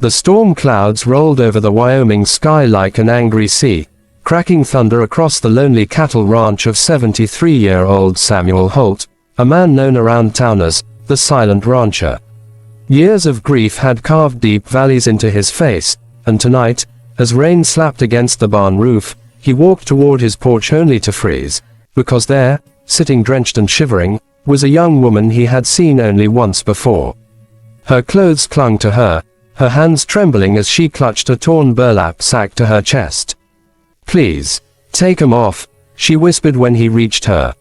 The storm clouds rolled over the Wyoming sky like an angry sea, cracking thunder across the lonely cattle ranch of 73-year-old Samuel Holt, a man known around town as the Silent Rancher. Years of grief had carved deep valleys into his face, and tonight, as rain slapped against the barn roof, he walked toward his porch only to freeze, because there, sitting drenched and shivering, was a young woman he had seen only once before. Her clothes clung to her, her hands trembling as she clutched a torn burlap sack to her chest. "Please, take 'em off," she whispered when he reached her.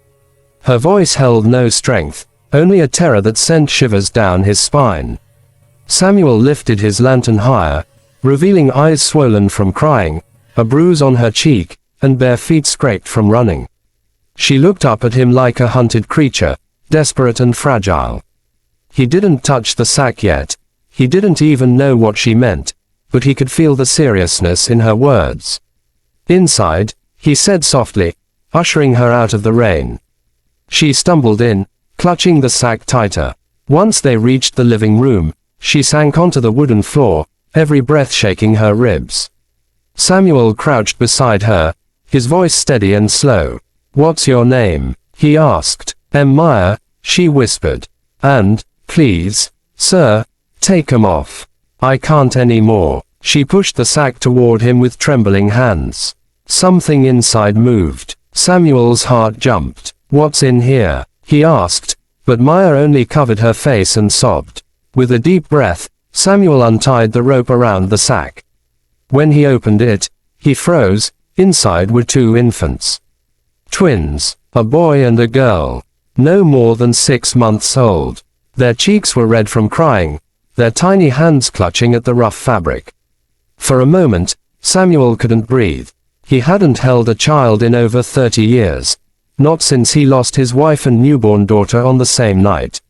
Her voice held no strength, only a terror that sent shivers down his spine. Samuel lifted his lantern higher, revealing eyes swollen from crying, a bruise on her cheek, and bare feet scraped from running. She looked up at him like a hunted creature, desperate and fragile. He didn't touch the sack yet. He didn't even know what she meant, but he could feel the seriousness in her words. "Inside," he said softly, ushering her out of the rain. She stumbled in, clutching the sack tighter. Once they reached the living room, she sank onto the wooden floor, every breath shaking her ribs. Samuel crouched beside her, his voice steady and slow. "What's your name?" he asked. "M. Meyer," she whispered. "And, please, sir, take 'em off. I can't anymore." She pushed the sack toward him with trembling hands. Something inside moved. Samuel's heart jumped. "What's in here?" he asked, but Meyer only covered her face and sobbed. With a deep breath, Samuel untied the rope around the sack. When he opened it, he froze. Inside were two infants. Twins, a boy and a girl, no more than 6 months old. Their cheeks were red from crying, their tiny hands clutching at the rough fabric. For a moment, Samuel couldn't breathe. He hadn't held a child in over 30 years, not since he lost his wife and newborn daughter on the same night.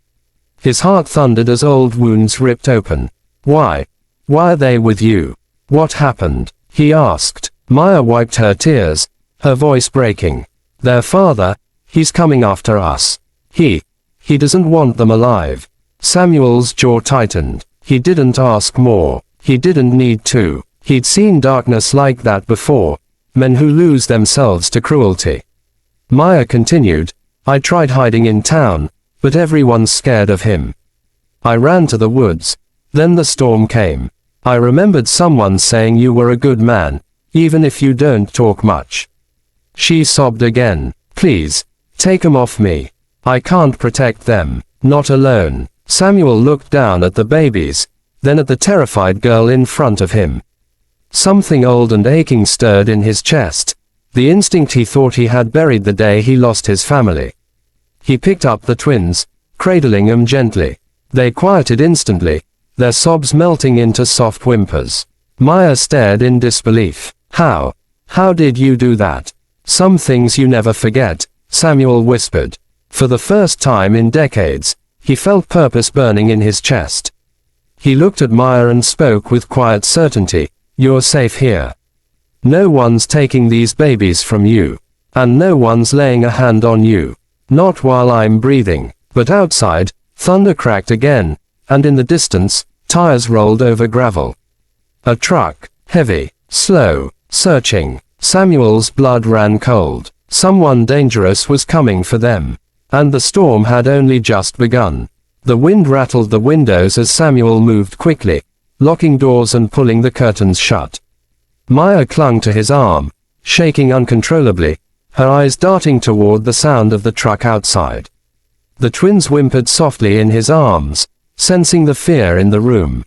His heart thundered as old wounds ripped open. Why are they with you? What happened?" he asked. Meyer wiped her tears, her voice breaking. "Their father, he's coming after us. He doesn't want them alive." Samuel's jaw tightened. He didn't ask more. He didn't need to. He'd seen darkness like that before, men who lose themselves to cruelty. Meyer continued, "I tried hiding in town, but everyone's scared of him. I ran to the woods. Then the storm came. I remembered someone saying you were a good man, even if you don't talk much." She sobbed again. "Please, take 'em off me. I can't protect them, not alone." Samuel looked down at the babies, then at the terrified girl in front of him. Something old and aching stirred in his chest, the instinct he thought he had buried the day he lost his family. He picked up the twins, cradling them gently. They quieted instantly, their sobs melting into soft whimpers. Meyer stared in disbelief. How did you do that?" "Some things you never forget," Samuel whispered. For the first time in decades, he felt purpose burning in his chest. He looked at Meyer and spoke with quiet certainty. "You're safe here. No one's taking these babies from you. And no one's laying a hand on you. Not while I'm breathing." But outside, thunder cracked again, and in the distance, tires rolled over gravel. A truck, heavy, slow, searching. Samuel's blood ran cold. Someone dangerous was coming for them. And the storm had only just begun. The wind rattled the windows as Samuel moved quickly, locking doors and pulling the curtains shut. Meyer clung to his arm, shaking uncontrollably, her eyes darting toward the sound of the truck outside. The twins whimpered softly in his arms, sensing the fear in the room.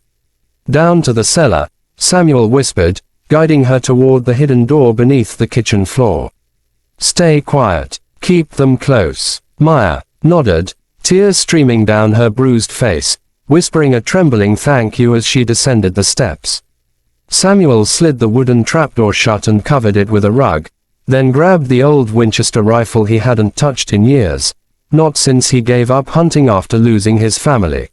"Down to the cellar," Samuel whispered, guiding her toward the hidden door beneath the kitchen floor. "Stay quiet. Keep them close." Meyer nodded, tears streaming down her bruised face, whispering a trembling thank you as she descended the steps. Samuel slid the wooden trapdoor shut and covered it with a rug, then grabbed the old Winchester rifle he hadn't touched in years, not since he gave up hunting after losing his family.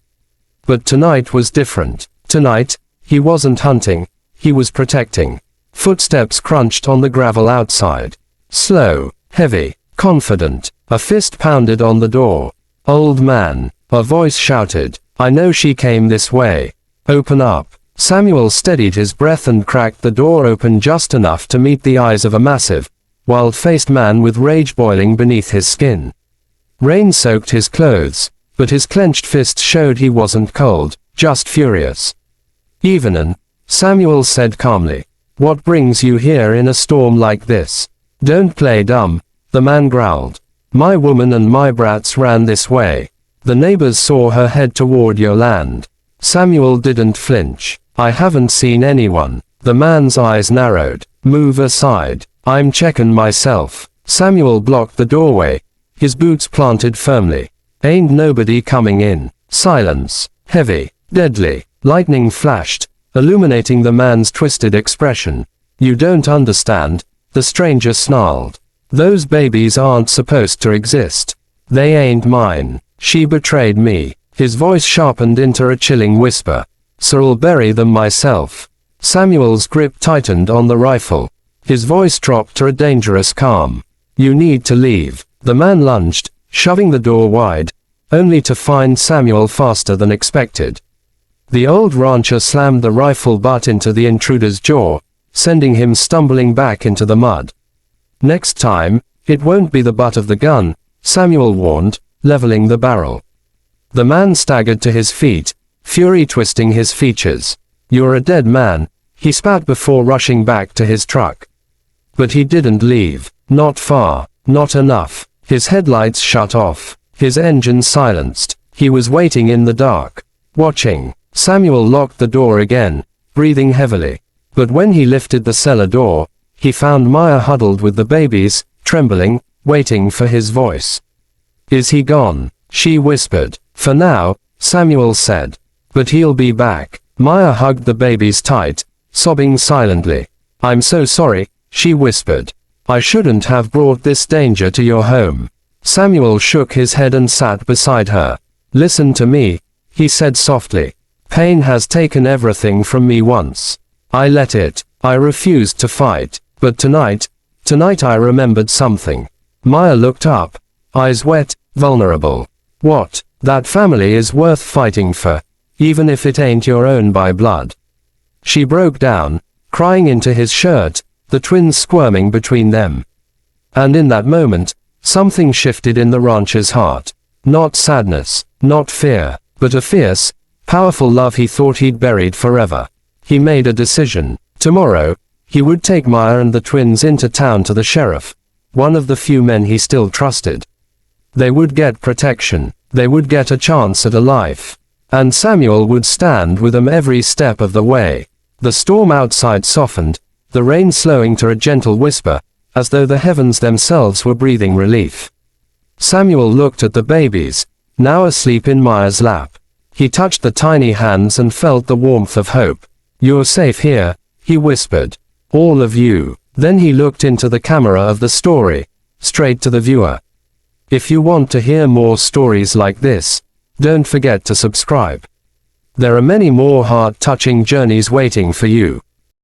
But tonight was different. Tonight, he wasn't hunting, he was protecting. Footsteps crunched on the gravel outside. Slow, heavy, confident. A fist pounded on the door. "Old man," a voice shouted. "I know she came this way. Open up." Samuel steadied his breath and cracked the door open just enough to meet the eyes of a massive, wild-faced man with rage boiling beneath his skin. Rain soaked his clothes, but his clenched fist showed he wasn't cold, just furious. "Evening," Samuel said calmly. "What brings you here in a storm like this?" "Don't play dumb," the man growled. "My woman and my brats ran this way. The neighbors saw her head toward your land." Samuel didn't flinch. "I haven't seen anyone." The man's eyes narrowed. "Move aside. I'm checking myself." Samuel blocked the doorway, his boots planted firmly. "Ain't nobody coming in." Silence. Heavy. Deadly. Lightning flashed, illuminating the man's twisted expression. "You don't understand," the stranger snarled. "Those babies aren't supposed to exist. They ain't mine. She betrayed me." His voice sharpened into a chilling whisper. "So'll bury them myself." Samuel's grip tightened on the rifle. His voice dropped to a dangerous calm. "You need to leave." The man lunged, shoving the door wide, only to find Samuel faster than expected. The old rancher slammed the rifle butt into the intruder's jaw, sending him stumbling back into the mud. "Next time, it won't be the butt of the gun," Samuel warned, leveling the barrel. The man staggered to his feet, fury twisting his features. "You're a dead man," he spat before rushing back to his truck. But he didn't leave. Not far. Not enough. His headlights shut off. His engine silenced. He was waiting in the dark. Watching. Samuel locked the door again, breathing heavily. But when he lifted the cellar door, he found Maya huddled with the babies, trembling, waiting for his voice. "Is he gone?" she whispered. "For now," Samuel said. "But he'll be back." Maya hugged the babies tight, sobbing silently. "I'm so sorry," she whispered. "I shouldn't have brought this danger to your home." Samuel shook his head and sat beside her. "Listen to me," he said softly. "Pain has taken everything from me once. I let it. I refused to fight. But tonight I remembered something." Maya looked up, eyes wet, vulnerable. "What?" "That family is worth fighting for, even if it ain't your own by blood." She broke down, crying into his shirt, the twins squirming between them. And in that moment, something shifted in the rancher's heart. Not sadness, not fear, but a fierce, powerful love he thought he'd buried forever. He made a decision. Tomorrow, he would take Maya and the twins into town to the sheriff, one of the few men he still trusted. They would get protection. They would get a chance at a life. And Samuel would stand with them every step of the way. The storm outside softened, the rain slowing to a gentle whisper, as though the heavens themselves were breathing relief. Samuel looked at the babies, now asleep in Maya's lap. He touched the tiny hands and felt the warmth of hope. "You're safe here," he whispered. "All of you." Then he looked into the camera of the story, straight to the viewer. If you want to hear more stories like this, don't forget to subscribe. There are many more heart-touching journeys waiting for you.